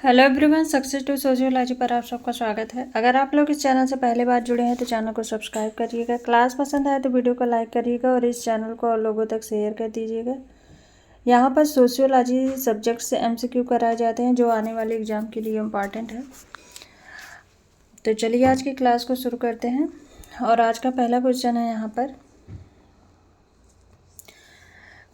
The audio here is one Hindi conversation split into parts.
Hello everyone, success to sociology पर आप सबका स्वागत है। अगर आप लोग इस चैनल से पहली बार जुड़े हैं तो चैनल को सब्सक्राइब करिएगा। क्लास पसंद आए तो वीडियो को लाइक करिएगा और इस चैनल को और लोगों तक शेयर कर दीजिएगा। यहाँ पर सोशियोलॉजी सब्जेक्ट से MCQ कराए जाते हैं जो आने वाले एग्जाम के लिए इम्पॉर्टेंट है। तो चलिए आज की क्लास को शुरू करते हैं। और आज का पहला क्वेश्चन है यहाँ पर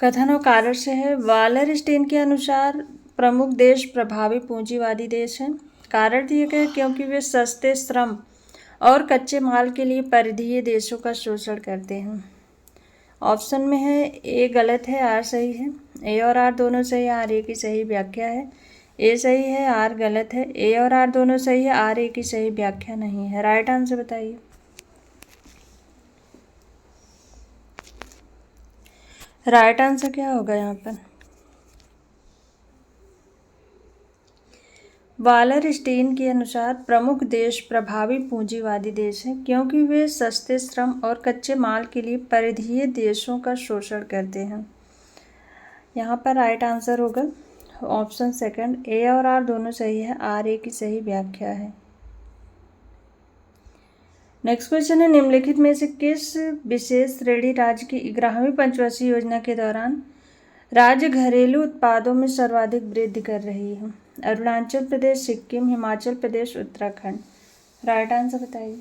कथन और कारण से है। वालरस्टीन के अनुसार प्रमुख देश प्रभावी पूंजीवादी देश हैं। कारण दिए गए क्योंकि वे सस्ते श्रम और कच्चे माल के लिए परिधीय देशों का शोषण करते हैं। ऑप्शन में है ए गलत है, आर सही है। ए और आर दोनों सही है, आर ए की सही व्याख्या है। ए सही है, आर गलत है। ए और आर दोनों सही है, आर ए की सही व्याख्या नहीं है। राइट आंसर बताइए। राइट आंसर क्या होगा यहाँ पर? वालरस्टीन के अनुसार प्रमुख देश प्रभावी पूंजीवादी देश हैं क्योंकि वे सस्ते श्रम और कच्चे माल के लिए परिधीय देशों का शोषण करते हैं। यहाँ पर राइट आंसर होगा ऑप्शन सेकंड। ए और आर दोनों सही है, आर ए की सही व्याख्या है। नेक्स्ट क्वेश्चन है निम्नलिखित में से किस विशेष श्रेणी राज्य की 11वीं पंचवर्षीय योजना के दौरान राज्य घरेलू उत्पादों में सर्वाधिक वृद्धि कर रही है? अरुणाचल प्रदेश, सिक्किम, हिमाचल प्रदेश, उत्तराखंड। राइट आंसर बताइए।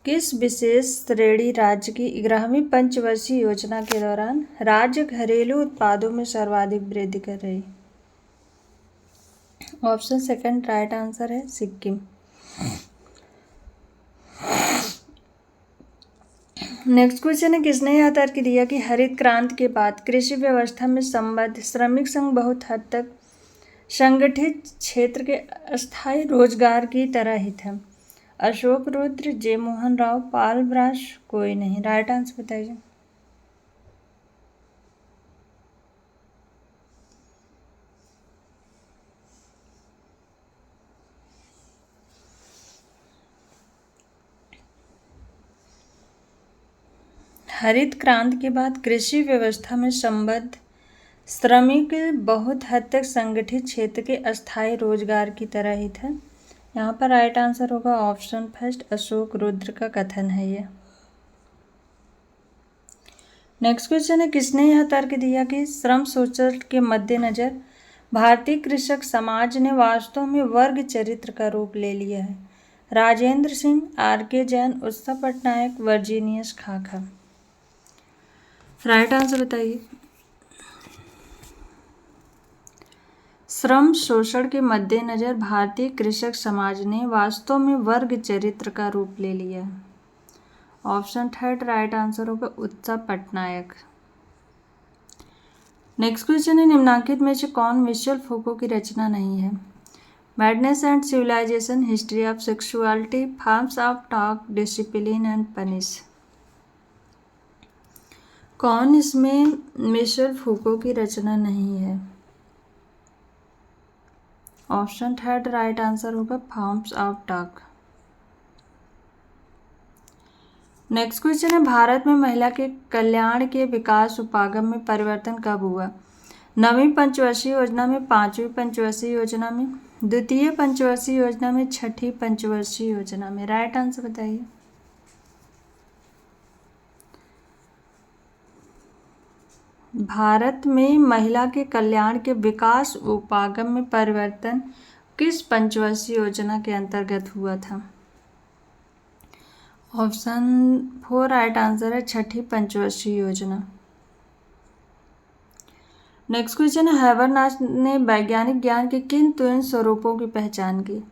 किस विशेष श्रेणी राज्य की 11वीं पंचवर्षीय योजना के दौरान राज्य घरेलू उत्पादों में सर्वाधिक वृद्धि कर रही? ऑप्शन सेकंड राइट आंसर है सिक्किम। नेक्स्ट क्वेश्चन है किसने यह तर्क दिया कि हरित क्रांति के बाद कृषि व्यवस्था में संबद्ध श्रमिक संघ बहुत हद तक संगठित क्षेत्र के अस्थायी रोजगार की तरह ही था? अशोक रुद्र, जे मोहन राव, पाल ब्राश, कोई नहीं। राइट आंसर बताइए। हरित क्रांति के बाद कृषि व्यवस्था में संबद्ध श्रमिक बहुत हद तक संगठित क्षेत्र के अस्थायी रोजगार की तरह ही था। यहाँ पर राइट आंसर होगा ऑप्शन फर्स्ट, अशोक रुद्र का कथन है ये। नेक्स्ट क्वेश्चन है किसने यह तर्क दिया कि श्रम शोषण के मद्देनजर भारतीय कृषक समाज ने वास्तव में वर्ग चरित्र का रूप ले लिया है? राजेंद्र सिंह, RK जैन, उत्सव पटनायक, वर्जीनियस खाखा। राइट आंसर बताइए। श्रम शोषण के मद्देनजर भारतीय कृषक समाज ने वास्तव में वर्ग चरित्र का रूप ले लिया है। ऑप्शन थर्ड राइट आंसर होगा उत्सव पटनायक। नेक्स्ट क्वेश्चन है निम्नलिखित में से कौन मिशेल फूको की रचना नहीं है? Madness and civilization, history of sexuality, forms of talk, discipline and punish. कौन इसमें मिशेल फूको की रचना नहीं है? ऑप्शन थर्ड राइट आंसर होगा forms of talk. Next question है भारत में महिला के कल्याण के विकास उपागम में परिवर्तन कब हुआ? 9वीं पंचवर्षीय योजना में, 5वीं पंचवर्षीय योजना में, द्वितीय पंचवर्षीय योजना में, 6ठी पंचवर्षीय योजना में। राइट आंसर बताइए। भारत में महिला के कल्याण के विकास उपागम में परिवर्तन किस पंचवर्षीय योजना के अंतर्गत हुआ था? ऑप्शन 4 राइट आंसर है 6ठी पंचवर्षीय योजना। नेक्स्ट क्वेश्चन है हैबरमास ने वैज्ञानिक ज्ञान के किन तीन स्वरूपों की पहचान की?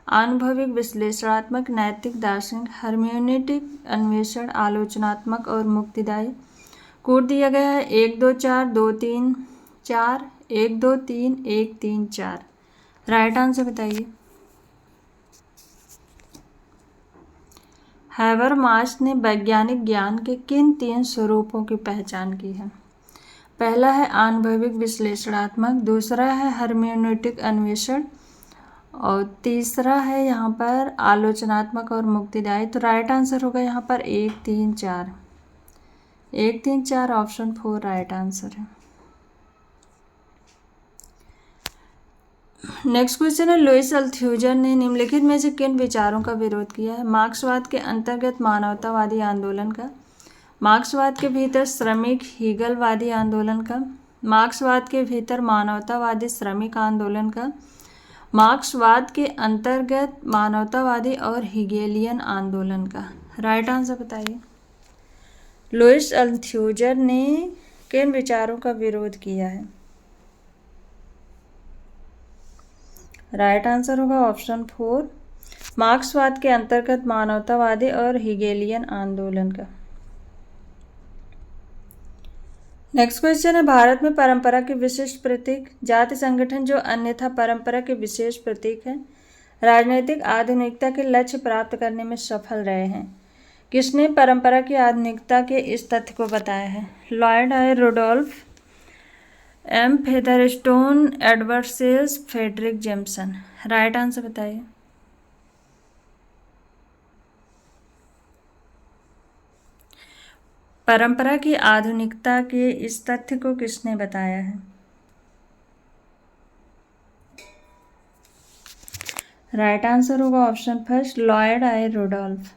आनुभविक, विश्लेषणात्मक, नैतिक, दार्शनिक। हर्मेनेटिक अन्वेषण, आलोचनात्मक और मुक्तिदायी। कोड दिया गया है 1 2 4 2 3 4, 1 2 3 1 3 4। राइट आंसर बताइए। हैबरमास ने वैज्ञानिक ज्ञान के किन तीन स्वरूपों की पहचान की है? पहला है आनुभविक विश्लेषणात्मक, दूसरा है हर्मेनेटिक अन्वेषण और तीसरा है यहाँ पर आलोचनात्मक और मुक्तिदायी। तो राइट आंसर होगा यहाँ पर 1 3 4। 1 3 4 ऑप्शन 4 राइट आंसर है। नेक्स्ट क्वेश्चन है, लुइस अल्थ्यूजर ने निम्नलिखित में से किन विचारों का विरोध किया है? मार्क्सवाद के अंतर्गत मानवतावादी आंदोलन का, मार्क्सवाद के भीतर श्रमिक हीगलवादी आंदोलन का, मार्क्सवाद के भीतर मानवतावादी श्रमिक आंदोलन का, मार्क्सवाद के अंतर्गत मानवतावादी और हिगेलियन आंदोलन का। राइट आंसर बताइए। लुइस अल्थ्यूजर ने किन विचारों का विरोध किया है? राइट आंसर होगा ऑप्शन 4, मार्क्सवाद के अंतर्गत मानवतावादी और हिगेलियन आंदोलन का। नेक्स्ट क्वेश्चन है, भारत में परंपरा के विशिष्ट प्रतीक, जाति संगठन जो अन्यथा परंपरा के विशेष प्रतीक हैं, राजनीतिक आधुनिकता के लक्ष्य प्राप्त करने में सफल रहे हैं। किसने परंपरा की आधुनिकता के इस तथ्य को बताया है? Lloyd I Rudolph, M Featherstone, Edward Shils, Fredric Jameson. Right answer बताइए। परंपरा की आधुनिकता के इस तथ्य को किसने बताया है? राइट आंसर होगा option first, Lloyd I Rudolf.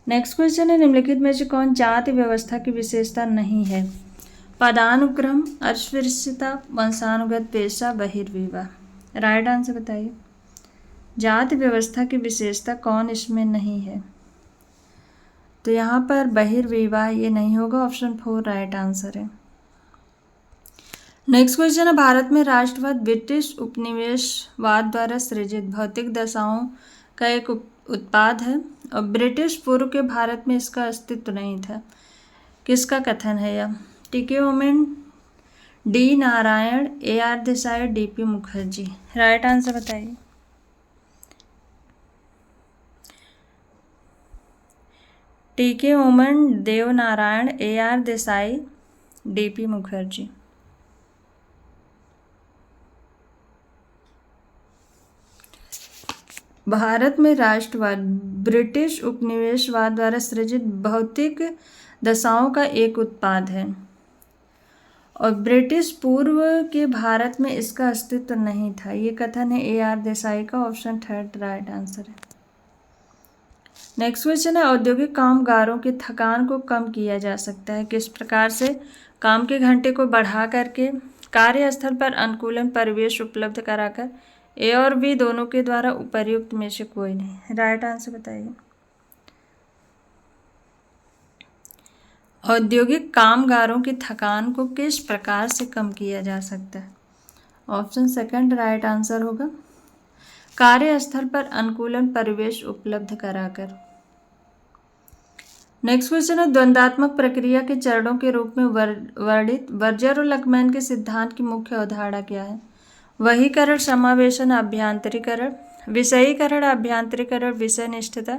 Next question है, निम्नलिखित में से कौन जाति व्यवस्था की विशेषता नहीं है? पदानुक्रम, अस्पृश्यता, वंशानुगत पेशा, बहिर्विवाह। राइट आंसर बताइए। जाति व्यवस्था की विशेषता कौन इसमें नहीं है? तो यहाँ पर बहिर्विवाह ये नहीं होगा, ऑप्शन 4 राइट आंसर है। नेक्स्ट क्वेश्चन है, भारत में राष्ट्रवाद ब्रिटिश उपनिवेशवाद द्वारा सृजित भौतिक दशाओं का एक उत्पाद है और ब्रिटिश पूर्व के भारत में इसका अस्तित्व नहीं था। किसका कथन है यह? T K. Oommen, D Narayan, A R. Desai, D P. Mukherjee. Right answer बताइए। T K. Oommen, Dev Narayan, A R. Desai, D P. Mukherjee. Bharat में राष्ट्रवाद ब्रिटिश उपनिवेशवाद द्वारा सृजित भौतिक दशाओं का एक उत्पाद है और ब्रिटिश पूर्व के भारत में इसका अस्तित्व नहीं था। ये कथन है ए.आर. देसाई का, ऑप्शन 3 राइट आंसर है। नेक्स्ट क्वेश्चन है, औद्योगिक कामगारों की थकान को कम किया जा सकता है किस प्रकार से? काम के घंटे को बढ़ा करके, कार्यस्थल पर अनुकूलन परिवेश उपलब्ध कराकर, ए और बी दोनों के द्वारा, उपर्युक्त में से कोई नहीं। राइट आंसर बताइए। औद्योगिक कामगारों की थकान को किस प्रकार से कम किया जा सकता है? ऑप्शन 2 राइट आंसर होगा, कार्यस्थल पर अनुकूलन परिवेश उपलब्ध कराकर। नेक्स्ट क्वेश्चन है, द्वंद्वात्मक प्रक्रिया के चरणों के रूप में वर्णित बर्जर और लकमैन के सिद्धांत की मुख्य अवधारणा क्या है? वहीकरण, समावेशन, अभ्यांतरीकरण, विषयीकरण, अभ्यांतरीकरण, विषयनिष्ठता,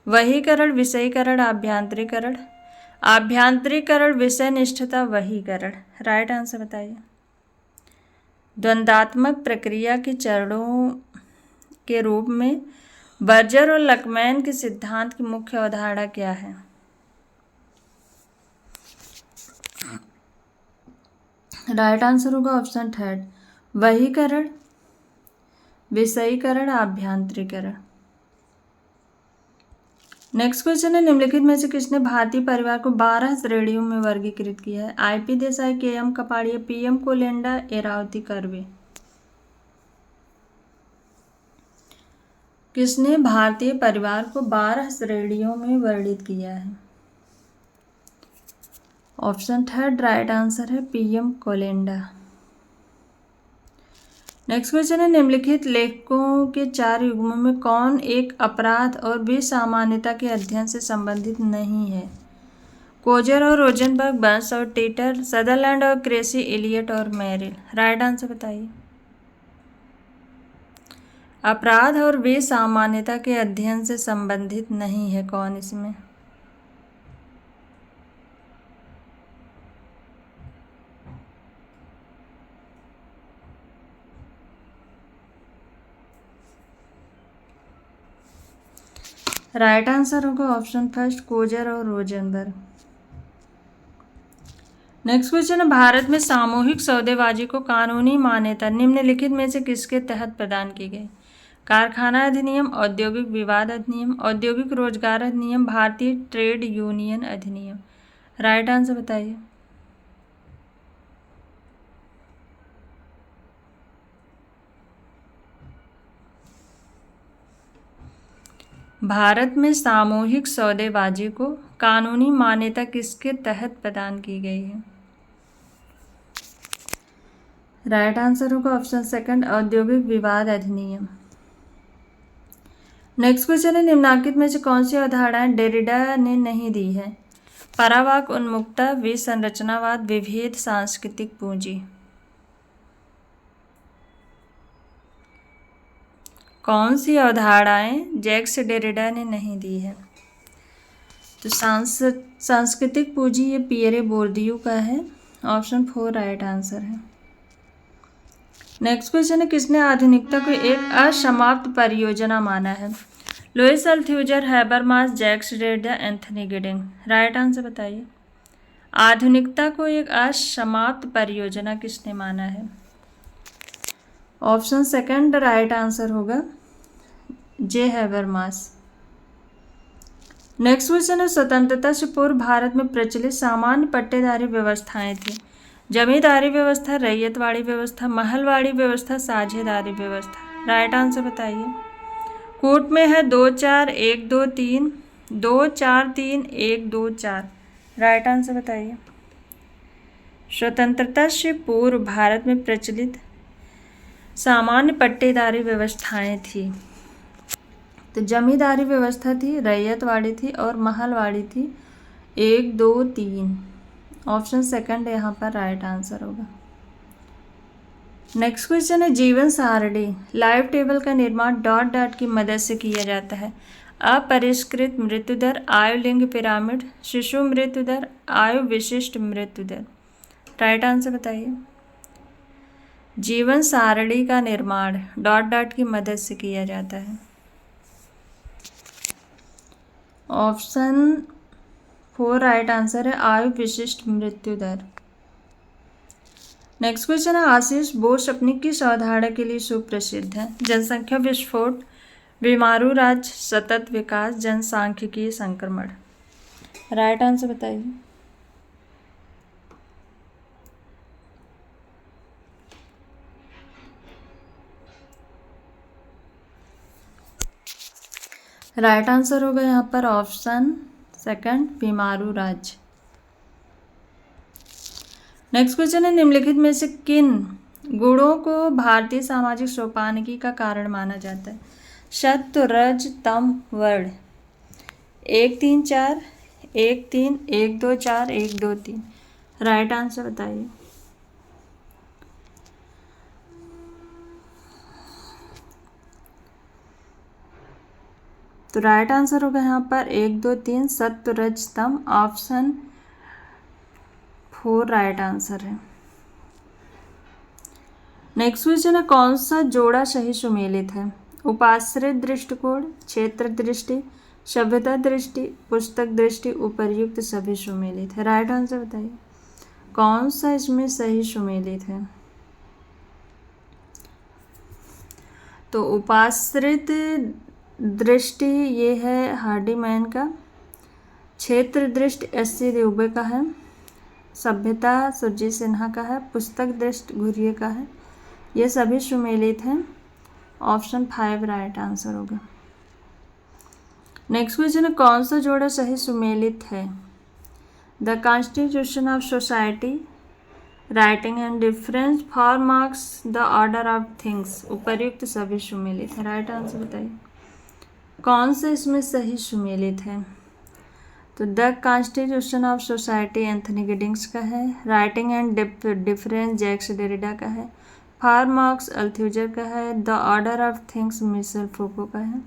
वहीकरण, विषयीकरण, अभ्यांतरीकरण, आभ्यांतरीकरण, विषयनिष्ठता, वहीकरण। राइट आंसर बताइए। द्वंद्वात्मक प्रक्रिया के चरणों के रूप में बर्जर और लकमैन के सिद्धांत की मुख्य अवधारणा क्या है? राइट आंसर होगा ऑप्शन 3 वहीकरण, विषयीकरण, आभ्यांतरीकरण। नेक्स्ट क्वेश्चन है, निम्नलिखित में से किसने भारतीय परिवार को 12 श्रेणियों में वर्गीकृत किया है? I P. Desai, K M. Kapadia, P M. Kolenda, Irawati Karve. किसने भारतीय परिवार को 12 श्रेणियों में वर्णित किया है? ऑप्शन 3 राइट आंसर है, पी.एम. कोलेंडा। नेक्स्ट क्वेश्चन है, निम्नलिखित लेखकों के 4 युग्मों में कौन एक अपराध और विसामान्यता के अध्ययन से संबंधित नहीं है? कोजर और रोजनबर्ग, बर्न्स और टीटर, सदरलैंड और क्रेसी, इलियट और मेरिल। राइट आंसर बताइए। अपराध और विसामान्यता के अध्ययन से संबंधित नहीं है, कौन इसमें? राइट आंसर होगा ऑप्शन 1 कोजर और रोजनबर्ग। नेक्स्ट क्वेश्चन है, भारत में सामूहिक सौदेबाजी को कानूनी मान्यता निम्नलिखित में से किसके तहत प्रदान की गई? कारखाना अधिनियम, औद्योगिक विवाद अधिनियम, औद्योगिक रोजगार अधिनियम, भारतीय ट्रेड यूनियन अधिनियम। राइट आंसर बताइए। भारत में सामूहिक सौदेबाजी को कानूनी मान्यता किसके तहत प्रदान की गई है? राइट आंसर होगा ऑप्शन सेकंड, औद्योगिक विवाद अधिनियम। नेक्स्ट क्वेश्चन है, निम्नलिखित में से कौन सी अवधारणाएं डेरिडा ने नहीं दी है? परावाक उन्मुक्ता, विसंरचनावाद, विभेद, सांस्कृतिक पूंजी। कौन सी अवधारणाएं जैक्स डेरिडा ने नहीं दी है? तो सांस्कृतिक पूंजी ये पियरे बोर्दियू का है। ऑप्शन 4 राइट आंसर है। नेक्स्ट क्वेश्चन है, किसने आधुनिकता को एक असमाप्त परियोजना माना है? Louis Althusser, Habermas, Jacques Derrida, Anthony Giddens. Right answer बताइए। आधुनिकता को एक असमाप्त परियोजना किसने माना है? ऑप्शन सेकंड राइट आंसर होगा, जे हैबरमास। नेक्स्ट क्वेश्चन है, स्वतंत्रता से पूर्व भारत में प्रचलित सामान्य पट्टेदारी व्यवस्थाएं थी। जमींदारी व्यवस्था, रैयतवाड़ी व्यवस्था, महलवाड़ी व्यवस्था, साझेदारी व्यवस्था। राइट आंसर बताइए। कूट में है 2 4 1 2 3, 2 4 3 1 2 4। राइट आंसर बताइए। स्वतंत्रता से पूर्व भारत में प्रचलित सामान्य पट्टेदारी व्यवस्थाएं थी। तो जमींदारी व्यवस्था थी, रैयतवाड़ी थी और महलवाड़ी थी। 1 2 3। ऑप्शन सेकंड यहाँ पर राइट आंसर होगा। नेक्स्ट क्वेश्चन है, जीवन सारणी लाइफ टेबल का निर्माण डॉट डॉट की मदद से किया जाता है। अपरिष्कृत मृत्यु दर, आयु लिंग पिरामिड, शिशु मृत्यु दर, आयु विशिष्ट मृत्यु दर। राइट आंसर बताइए। जीवन सारणी का निर्माण डॉट डॉट की मदद से किया जाता है। ऑप्शन 4 राइट आंसर है, आयु विशिष्ट मृत्यु दर। नेक्स्ट क्वेश्चन है, आशीष बोस अपनी किस अवधारणा के लिए सुप्रसिद्ध है? जनसंख्या विस्फोट, बीमारू राज्य, सतत विकास, जनसांख्यिकीय संक्रमण। राइट आंसर बताइए। राइट आंसर होगा यहाँ पर ऑप्शन सेकंड, बीमारू राज्य। नेक्स्ट क्वेश्चन है, निम्नलिखित में से किन गुणों को भारतीय सामाजिक सोपानकी का कारण माना जाता है? सत्व, रज, तम, वर्ण। 1 3 4 1 3 1 2 4 1 2 3। राइट आंसर बताइए। तो राइट आंसर होगा यहाँ पर 1 2 3 सत्व, रज, तम। ऑप्शन 4 राइट आंसर है। नेक्स्ट क्वेश्चन है, कौन सा जोड़ा सही सुमेलित है? उपाश्रित दृष्टिकोण, क्षेत्र दृष्टि, सभ्यता दृष्टि, पुस्तक दृष्टि, उपर्युक्त सभी सुमेलित है। राइट आंसर बताइए। कौन सा इसमें सही सुमेलित है? तो उपाश्रित दृष्टि ये है हार्डीमैन का, क्षेत्र दृष्टि एस.सी. देवबे का है, सभ्यता सुरजीत सिन्हा का है, पुस्तक दृष्टि घुरिये का है। ये सभी सुमेलित हैं। ऑप्शन 5 राइट आंसर होगा। नेक्स्ट क्वेश्चन है, कौन सा जोड़ा सही सुमेलित है? The constitution of society, writing and difference, 4 marks, the order of things. उपर्युक्त सभी सुमेलित है। राइट आंसर बताइए। कौन सा इसमें सही सुमेलित है? तो the constitution of society Anthony Giddens का है, writing and difference Jacques Derrida का है, 4 मार्क्स अल्थ्यूजर का है, the order of things Michel Foucault का है।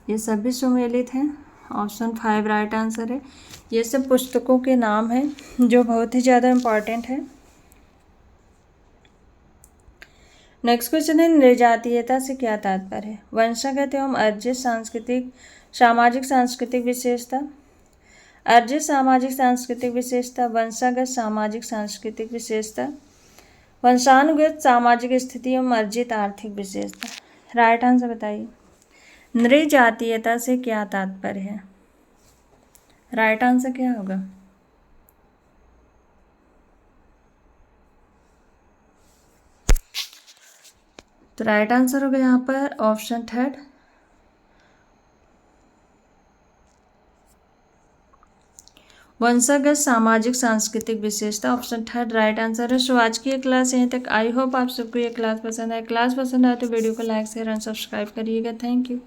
ये सभी सुमेलित हैं। ऑप्शन 5 राइट आंसर है। ये सब पुस्तकों के नाम हैं जो बहुत ही ज़्यादा इम्पॉर्टेंट है। नेक्स्ट क्वेश्चन है, नृजातीयता से क्या तात्पर्य है? वंशागत एवं अर्जित सांस्कृतिक सामाजिक सांस्कृतिक विशेषता, अर्जित सामाजिक सांस्कृतिक विशेषता, वंशागत सामाजिक सांस्कृतिक विशेषता, वंशानुगत सामाजिक स्थिति एवं अर्जित आर्थिक विशेषता। राइट आंसर बताइए। नृजातीयता से क्या तात्पर्य है? राइट आंसर क्या होगा? तो राइट आंसर होगा यहाँ पर ऑप्शन थर्ड, वंशागत सामाजिक सांस्कृतिक विशेषता, ऑप्शन थर्ड राइट आंसर है। सो आज की ये क्लास यहीं तक। आई होप आप सबको ये क्लास पसंद आए। क्लास पसंद आए तो वीडियो को लाइक शेयर एंड सब्सक्राइब करिएगा। Thank you.